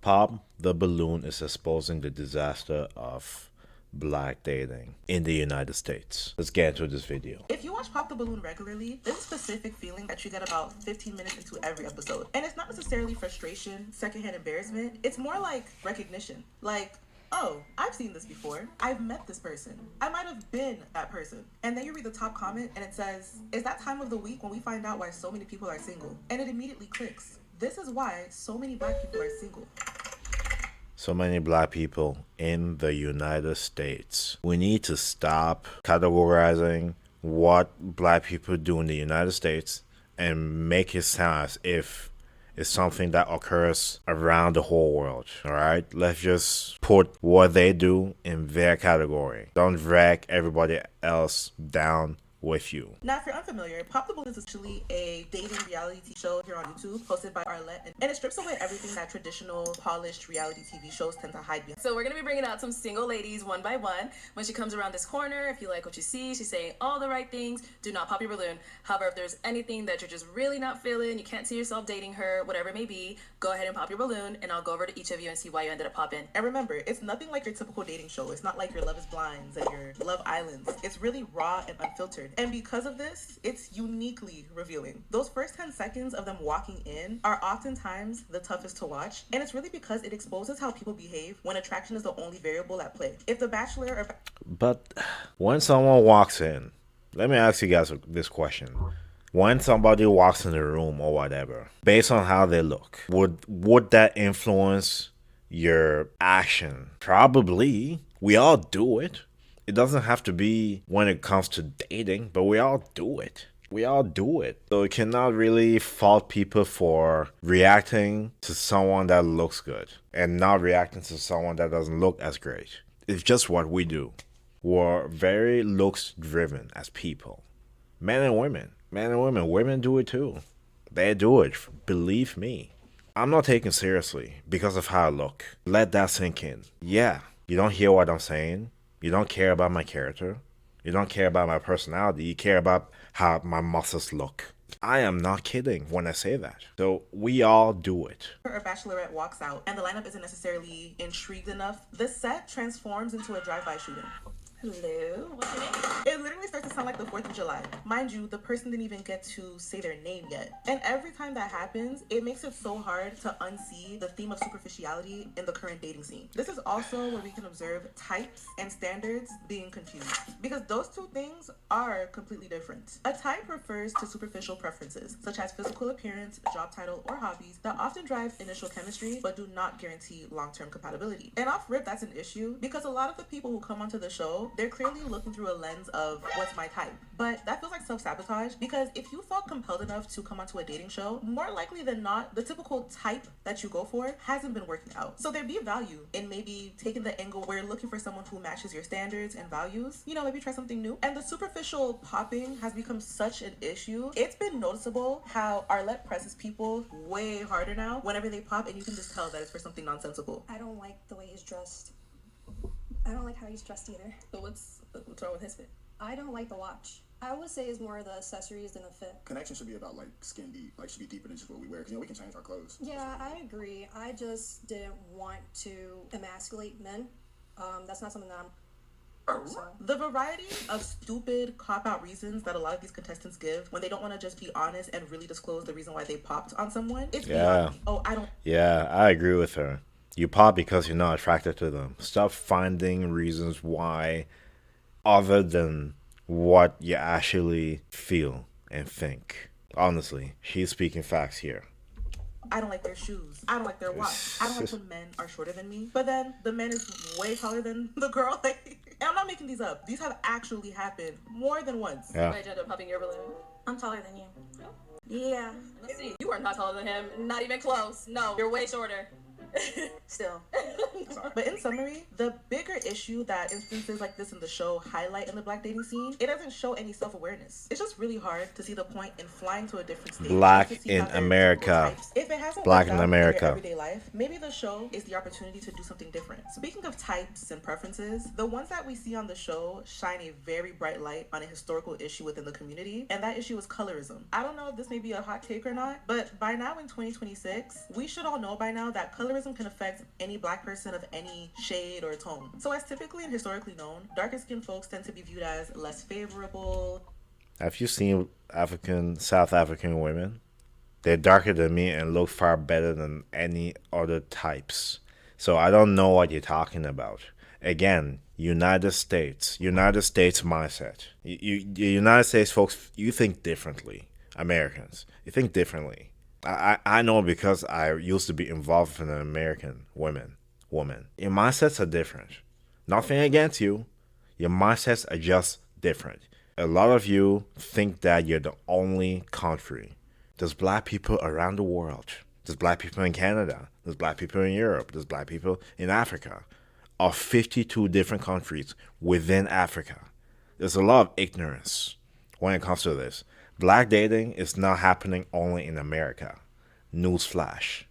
Pop the Balloon is exposing the disaster of black dating in the United States. Let's get into this video. If you watch Pop the Balloon regularly, there's a specific feeling that you get about 15 minutes into every episode. And it's not necessarily frustration, secondhand embarrassment. It's more like recognition. Like, oh, I've seen this before. I've met this person. I might have been that person. And then you read the top comment and it says, "It's that time of the week when we find out why so many people are single." And it immediately clicks. This is why so many black people are single. So many black people in the United States. We need to stop categorizing what black people do in the United States and make it sound as if it's something that occurs around the whole world. All right, let's just put what they do in their category. Don't drag everybody else down with you. Now, if you're unfamiliar, Pop the Balloon is actually a dating reality show here on YouTube, hosted by Arlette, and it strips away everything that traditional, polished reality TV shows tend to hide behind. So we're gonna be bringing out some single ladies one by one. When she comes around this corner, if you like what you see, she's saying all the right things. Do not pop your balloon. However, if there's anything that you're just really not feeling, you can't see yourself dating her, whatever it may be, go ahead and pop your balloon, and I'll go over to each of you and see why you ended up popping. And remember, it's nothing like your typical dating show. It's not like your Love is Blinds and your Love Islands. It's really raw and unfiltered. And because of this, it's uniquely revealing. Those first 10 seconds of them walking in are oftentimes the toughest to watch. And it's really because it exposes how people behave when attraction is the only variable at play. If the bachelor or... But when someone walks in, let me ask you guys this question. When somebody walks in the room or whatever, based on how they look, would that influence your action? Probably. We all do it. It doesn't have to be when it comes to dating, but we all do it. We all do it. So you cannot really fault people for reacting to someone that looks good and not reacting to someone that doesn't look as great. It's just what we do. We're very looks driven as people. Men and women. Men and women. Women do it too. They do it. Believe me. I'm not taken seriously because of how I look. Let that sink in. Yeah, you don't hear what I'm saying. You don't care about my character. You don't care about my personality. You care about how my muscles look. I am not kidding when I say that. So we all do it. Or bachelorette walks out and the lineup isn't necessarily intrigued enough, the set transforms into a drive-by shooting. Hello, what's your name? It literally starts to sound like the 4th of July. Mind you, the person didn't even get to say their name yet. And every time that happens, it makes it so hard to unsee the theme of superficiality in the current dating scene. This is also where we can observe types and standards being confused, because those two things are completely different. A type refers to superficial preferences, such as physical appearance, job title, or hobbies that often drive initial chemistry, but do not guarantee long-term compatibility. And off rip, that's an issue, because a lot of the people who come onto the show, they're clearly looking through a lens of what's my type. But that feels like self-sabotage, because if you felt compelled enough to come onto a dating show, more likely than not, the typical type that you go for hasn't been working out. So there'd be value in maybe taking the angle where you're looking for someone who matches your standards and values. You know, maybe try something new. And the superficial popping has become such an issue. It's been noticeable how Arlette presses people way harder now whenever they pop, and you can just tell that it's for something nonsensical. I don't like the way he's dressed. I don't like how he's dressed either. So what's wrong with his fit? I don't like the watch. I would say it's more the accessories than the fit. Connection should be about like skin deep, like should be deeper than just what we wear. Because we can change our clothes. Yeah, I agree. I just didn't want to emasculate men. That's not something that I'm. So. The variety of stupid cop-out reasons that a lot of these contestants give when they don't want to just be honest and really disclose the reason why they popped on someone. It's beyond me. Oh, I don't. Yeah, I agree with her. You pop because you're not attracted to them. Stop finding reasons why other than what you actually feel and think. Honestly, she's speaking facts here. I don't like their shoes. I don't like their watch. I don't like when men are shorter than me. But then the man is way taller than the girl. And I'm not making these up. These have actually happened more than once. Yeah. Why did you end up popping your balloon? I'm taller than you. Yeah. Let's see. You are not taller than him. Not even close. No, you're way shorter. Still. But in summary, the bigger issue that instances like this in the show highlight in the black dating scene, it doesn't show any self-awareness. It's just really hard to see the point in flying to a different state. Black in America. If it hasn't Black worked in out America. in your everyday life, maybe the show is the opportunity to do something different. Speaking of types and preferences, the ones that we see on the show shine a very bright light on a historical issue within the community, and that issue is colorism. I don't know if this may be a hot take or not, but by now in 2026, we should all know by now that colorism colorism can affect any black person of any shade or tone. So as typically and historically known, darker skinned folks tend to be viewed as less favorable. Have you seen South African women? They're darker than me and look far better than any other types. So I don't know what you're talking about. Again, United States mindset. The United States folks, you think differently. Americans, you think differently. I know because I used to be involved with an American woman. Your mindsets are different. Nothing against you. Your mindsets are just different. A lot of you think that you're the only country. There's black people around the world. There's black people in Canada. There's black people in Europe. There's black people in Africa. Of 52 different countries within Africa. There's a lot of ignorance when it comes to this. Black dating is not happening only in America. Newsflash.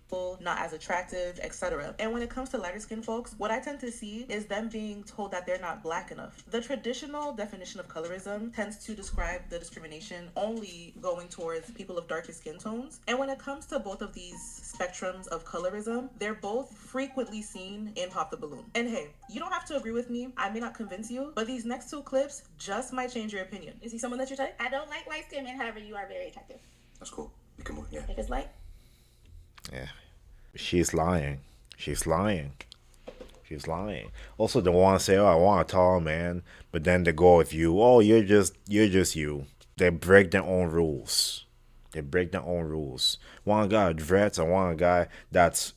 Not as attractive, etc. And when it comes to lighter skinned folks, what I tend to see is them being told that they're not black enough. The traditional definition of colorism tends to describe the discrimination only going towards people of darker skin tones. And when it comes to both of these spectrums of colorism, they're both frequently seen in Pop the Balloon. And hey, you don't have to agree with me. I may not convince you, but these next two clips just might change your opinion. Is he someone that you're type? I don't like light skin men, however, you are very attractive. That's cool. You can move, yeah. If it's light, Yeah. She's lying. Also, they want to say, "Oh, I want a tall man," but then they go with you. "Oh, you're just you." They break their own rules. One guy dreads, I want a guy that's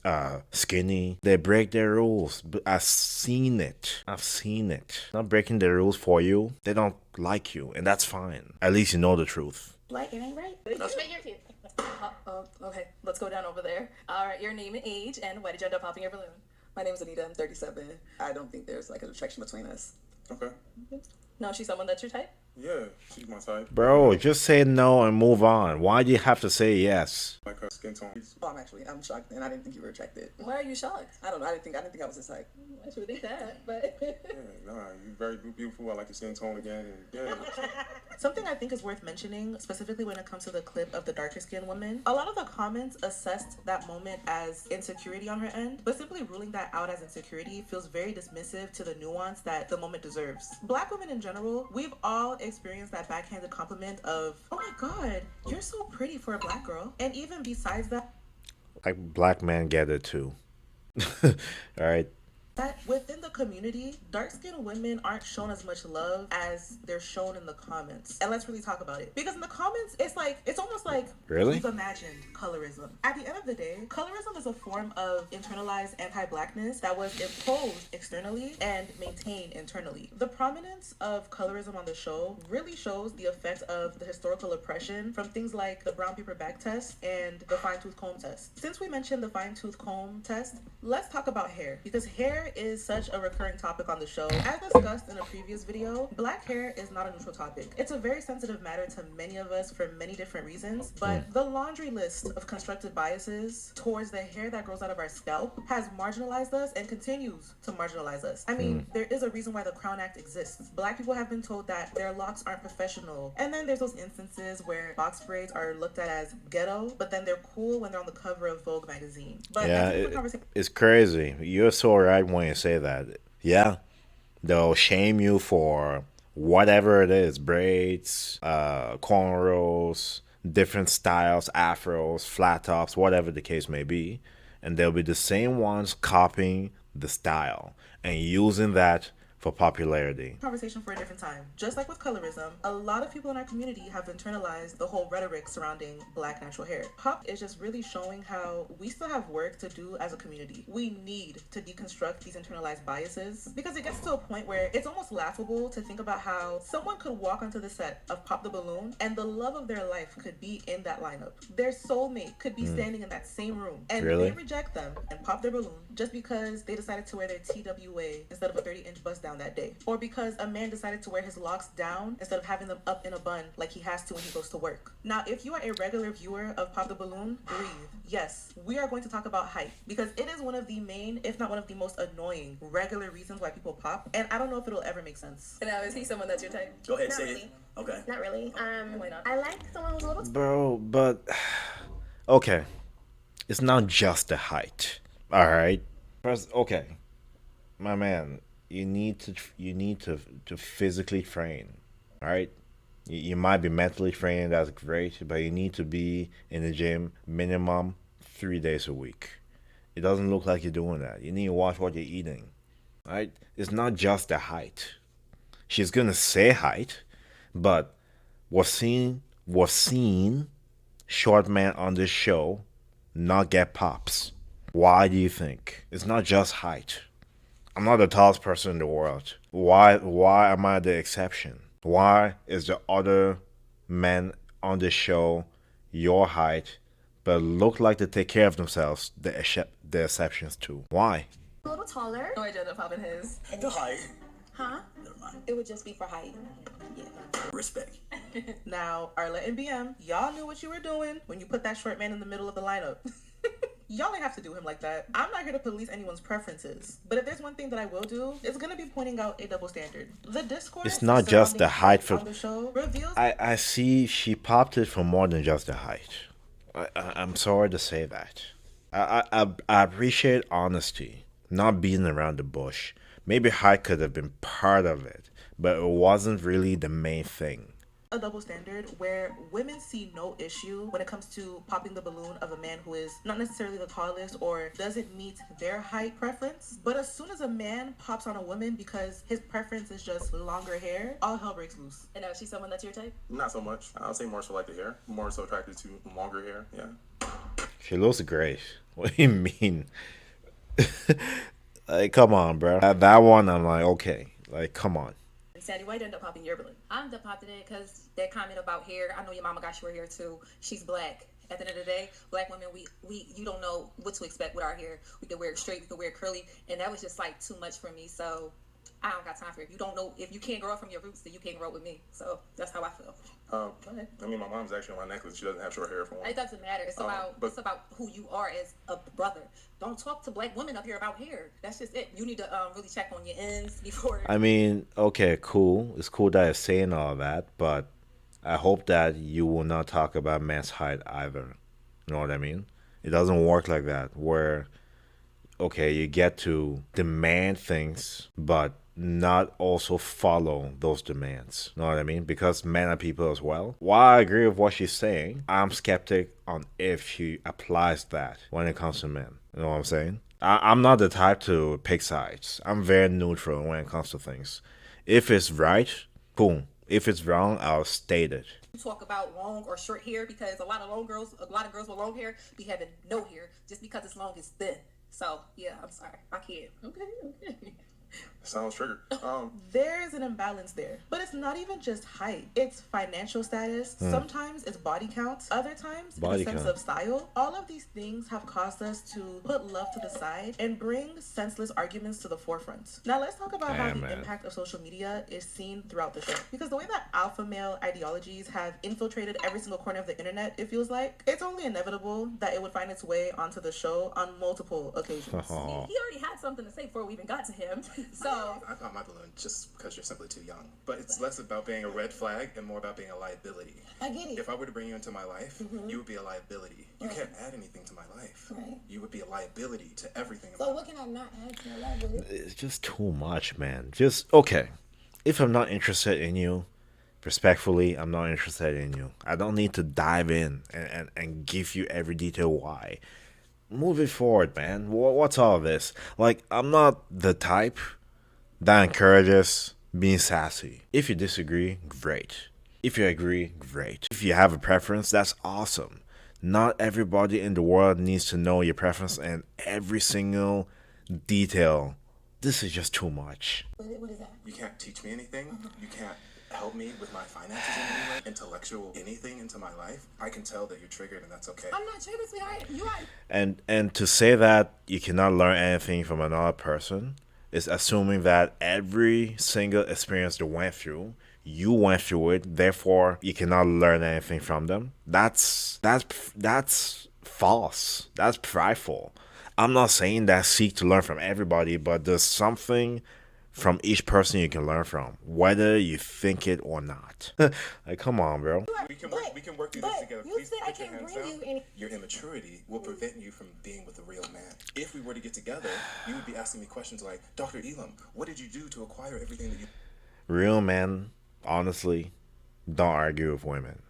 skinny. They break their rules. But I've seen it. Not breaking the rules for you. They don't like you, and that's fine. At least you know the truth. light, it ain't right. But you're cute. Okay, let's go down over there. All right, your name and age, and why did you end up popping your balloon? My name is Anita. I'm 37. I don't think there's like an attraction between us. Okay. No, she's someone that's your type? Yeah, she's my type. Bro, just say no and move on. Why do you have to say yes? Like her skin tone. Oh, I'm shocked, and I didn't think you were attracted. Why are you shocked? I don't know. I didn't think I was this type. I should think that, but Yeah, nah, you're very beautiful. I like your skin tone again. And yeah. Something I think is worth mentioning, specifically when it comes to the clip of the darker skinned woman, a lot of the comments assessed that moment as insecurity on her end, but simply ruling that out as insecurity feels very dismissive to the nuance that the moment deserves. Black women in general, we've all experienced that backhanded compliment of, "Oh my god, you're so pretty for a black girl." And even besides that, Like, black men get it too. All right. that within the community, dark-skinned women aren't shown as much love as they're shown in the comments. And let's really talk about it. Because in the comments, it's almost like Really? we've imagined colorism. At the end of the day, colorism is a form of internalized anti-Blackness that was imposed externally and maintained internally. The prominence of colorism on the show really shows the effect of the historical oppression from things like the brown paper bag test and the fine-tooth comb test. Since we mentioned the fine-tooth comb test, let's talk about hair. Because hair is such a recurring topic on the show. As discussed in a previous video, black hair is not a neutral topic. It's a very sensitive matter to many of us for many different reasons, but the laundry list of constructed biases towards the hair that grows out of our scalp has marginalized us and continues to marginalize us. I mean, there is a reason why the Crown Act exists. Black people have been told that their locks aren't professional, and then there's those instances where box braids are looked at as ghetto, but then they're cool when they're on the cover of Vogue magazine. But Yeah, that's a quick conversation. it's crazy. You're so right when you say that. Yeah, they'll shame you for whatever it is, braids, cornrows, different styles, afros, flat tops, whatever the case may be. And they'll be the same ones copying the style and using that for popularity. Conversation for a different time. Just like with colorism, a lot of people in our community have internalized the whole rhetoric surrounding black natural hair. Pop is just really showing how we still have work to do as a community. We need to deconstruct these internalized biases because it gets to a point where it's almost laughable to think about how someone could walk onto the set of Pop the Balloon and the love of their life could be in that lineup. Their soulmate could be standing in that same room, and Really? they reject them and pop their balloon just because they decided to wear their TWA instead of a 30-inch bust down that day, or because a man decided to wear his locks down instead of having them up in a bun like he has to when he goes to work. Now, if you are a regular viewer of Pop the Balloon, breathe. Yes, we are going to talk about height because it is one of the main, if not one of the most annoying, regular reasons why people pop, and I don't know if it'll ever make sense. Now, is he someone that's your type? Go ahead, Not say really. it. Okay. Not really. Why not? I like someone who's a little. Bro, but okay, it's not just the height. All right. First, okay, my man, you need to physically train. All right. You might be mentally trained. That's great, but you need to be in the gym minimum 3 days a week. It doesn't look like you're doing that. You need to watch what you're eating. Right? It's not just the height. She's gonna say height, but we've seen short men on this show not get pops. Why do you think? It's not just height. I'm not the tallest person in the world. Why am I the exception? Why is the other men on this show your height but look like they take care of themselves the exceptions too? Why? A little taller. No idea of popping his. The height. Huh? Never mind. It would just be for height. Yeah. Respect. Now, Arla and BM, y'all knew what you were doing when you put that short man in the middle of the lineup. Y'all ain't have to do him like that. I'm not here to police anyone's preferences. But if there's one thing that I will do, it's gonna be pointing out a double standard. The discourse It's not just the height for. on the show reveals I see she popped it for more than just the height. I'm sorry to say that. I appreciate honesty, not beating around the bush. Maybe height could have been part of it, but it wasn't really the main thing. a double standard where women see no issue when it comes to popping the balloon of a man who is not necessarily the tallest or doesn't meet their height preference. But as soon as a man pops on a woman because his preference is just longer hair, all hell breaks loose. And she's someone that's your type? Not so much. I'll say more so like the hair. More so attracted to longer hair. Yeah. She looks great. What do you mean? Like, come on, bro. That one, I'm like, okay. Like, come on. Sandy, why'd you end up popping your balloon? I ended up popping it because that comment about hair. I know your mama got short hair too. She's black. At the end of the day, black women, we you don't know what to expect with our hair. We can wear it straight, we can wear it curly, and that was just like too much for me. So I don't got time for it. If you don't know, if you can't grow up from your roots, then you can't grow up with me. So that's how I feel. I mean, my mom's actually on my necklace. She doesn't have short hair for one. It doesn't matter. It's it's about who you are as a brother. Don't talk to black women up here about hair. That's just it. You need to really check on your ends before. I mean, okay, cool. It's cool that you're saying all that, but I hope that you will not talk about men's height either. You know what I mean? It doesn't work like that, where, okay, you get to demand things, but not also follow those demands. You know what I mean? Because men are people as well. While I agree with what she's saying, I'm skeptic on if she applies that when it comes to men. You know what I'm saying? I'm not the type to pick sides. I'm very neutral when it comes to things. If it's right, boom. If it's wrong, I'll state it. You talk about long or short hair because a lot of girls with long hair be having no hair just because it's long is thin. So yeah, I'm sorry, I can't. Okay. Sounds triggered. There's an imbalance there. But it's not even just height. It's financial status. Sometimes it's body count. Other times Body it's a sense count. of style. All of these things have caused us to put love to the side and bring senseless arguments to the forefront. Now let's talk about how Yeah, the man. impact of social media is seen throughout the show. Because the way that alpha male ideologies have infiltrated every single corner of the internet, it feels like, it's only inevitable that it would find its way onto the show on multiple occasions. Aw. He already had something to say before we even got to him. So I thought my balloon just because you're simply too young. But it's less about being a red flag and more about being a liability. I get it. If I were to bring you into my life, you would be a liability. You can't add anything to my life. Right. You would be a liability to everything. So what can I not add to your life with it? It's just too much, man. Just, okay. If I'm not interested in you, respectfully, I'm not interested in you. I don't need to dive in and give you every detail why. Move it forward, man. What's all this? Like, I'm not the type that encourages being sassy. If you disagree, great. If you agree, great. If you have a preference, that's awesome. Not everybody in the world needs to know your preference and every single detail. This is just too much. What is that? You can't teach me anything. You can't help me with my finances in any way, intellectual anything into my life. I can tell that you're triggered, and that's okay. I'm not triggered, sweetheart. You right. And to say that you cannot learn anything from another person is assuming that every single experience they went through, you went through it, therefore you cannot learn anything from them. That's false. That's prideful. I'm not saying that seek to learn from everybody, but there's something from each person you can learn from, whether you think it or not. Like, come on, bro. We can work through this together. You Please said I put your can't hands bring down. you any. Your immaturity will prevent you from being with a real man. If we were to get together, you would be asking me questions like, Dr. Elam, what did you do to acquire everything that you... Real men, honestly, don't argue with women.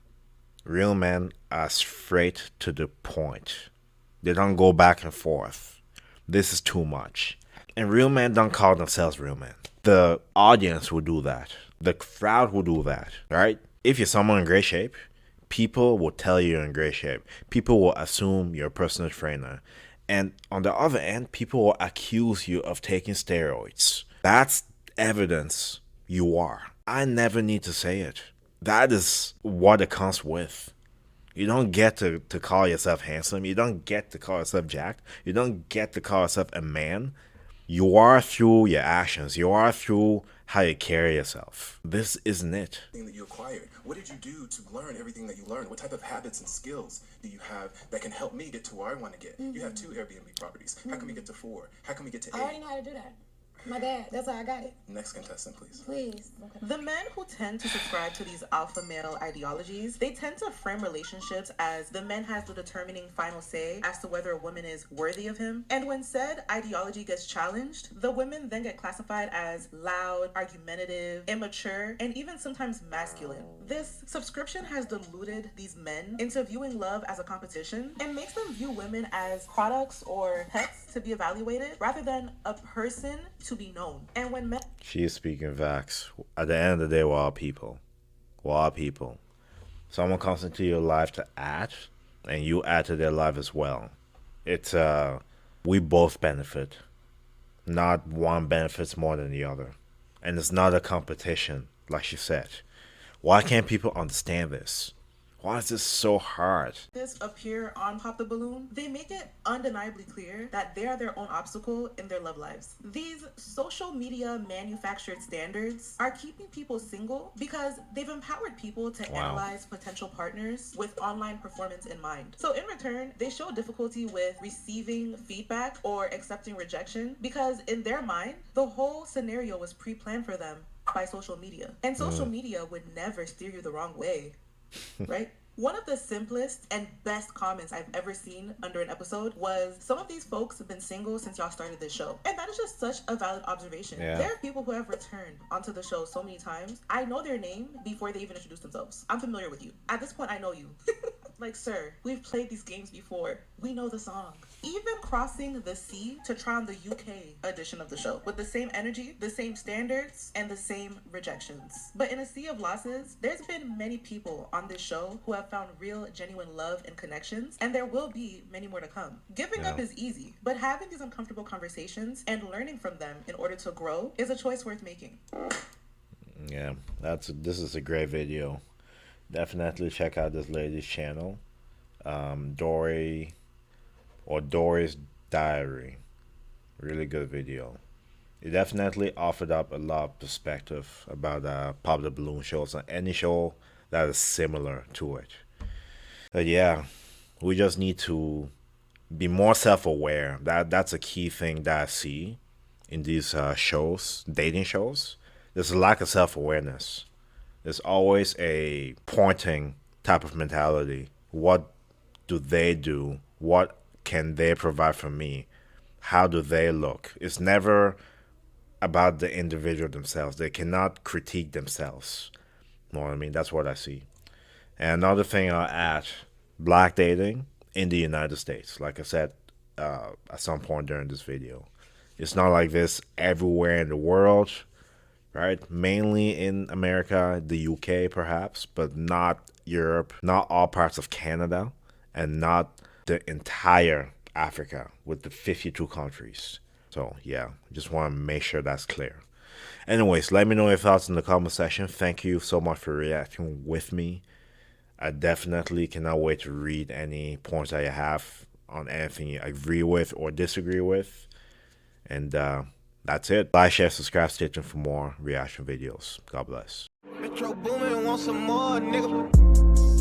Real men are straight to the point. They don't go back and forth. This is too much. And real men don't call themselves real men. The audience will do that. The crowd will do that, right? If you're someone in great shape, people will tell you you're in great shape. People will assume you're a personal trainer. And on the other end, people will accuse you of taking steroids. That's evidence you are. I never need to say it. That is what it comes with. You don't get to call yourself handsome. You don't get to call yourself jacked. You don't get to call yourself a man. You are through your actions. You are through how you carry yourself. This isn't it. That you acquired. What did you do to learn everything that you learned? What type of habits and skills do you have that can help me get to where I want to get? You have 2 Airbnb properties. How can we get to 4? How can we get to 8? I already know how to do that. My dad, that's how I got it. Next contestant, please. Please. The men who tend to subscribe to these alpha male ideologies, they tend to frame relationships as the man has the determining final say as to whether a woman is worthy of him. And when said ideology gets challenged, the women then get classified as loud, argumentative, immature, and even sometimes masculine. This subscription has deluded these men into viewing love as a competition and makes them view women as products or pets to be evaluated rather than a person to be known. And when men... She is speaking facts. At the end of the day, we're all people. We're all people. Someone comes into your life to add, and you add to their life as well. It's, we both benefit. Not one benefits more than the other. And it's not a competition, like she said. Why can't people understand this? Why is this so hard? This appear on Pop the Balloon, they make it undeniably clear that they are their own obstacle in their love lives. These social media manufactured standards are keeping people single because they've empowered people to analyze potential partners with online performance in mind. So in return, they show difficulty with receiving feedback or accepting rejection because in their mind, the whole scenario was pre-planned for them by social media. And social media would never steer you the wrong way. Right? One of the simplest and best comments I've ever seen under an episode was, some of these folks have been single since y'all started this show. And that is just such a valid observation. Yeah. There are people who have returned onto the show so many times. I know their name before they even introduce themselves. I'm familiar with you. At this point, I know you. Like, sir, we've played these games before. We know the song. Even crossing the sea to try on the UK edition of the show with the same energy, the same standards, and the same rejections. But in a sea of losses, there's been many people on this show who have found real, genuine love and connections, and there will be many more to come. Giving up is easy, but having these uncomfortable conversations and learning from them in order to grow is a choice worth making. Yeah, this is a great video. Definitely check out this lady's channel, Dory's Diary. Really good video. It definitely offered up a lot of perspective about Pop the Balloon shows and any show that is similar to it. But yeah, we just need to be more self-aware. That's a key thing that I see in these shows, dating shows. There's a lack of self-awareness. There's always a pointing type of mentality. What do they do? What can they provide for me? How do they look? It's never about the individual themselves. They cannot critique themselves. You know what I mean? That's what I see. And another thing I'll add, black dating in the United States. Like I said at some point during this video. It's not like this everywhere in the world. Right? Mainly in America, the UK perhaps, but not Europe, not all parts of Canada, and not the entire Africa with the 52 countries. So yeah, just want to make sure that's clear. Anyways, let me know your thoughts in the comment section. Thank you so much for reacting with me. I definitely cannot wait to read any points that you have on anything you agree with or disagree with. And that's it. Like, share, subscribe, stay tuned for more reaction videos. God bless. Metro Boomin want some more, nigga.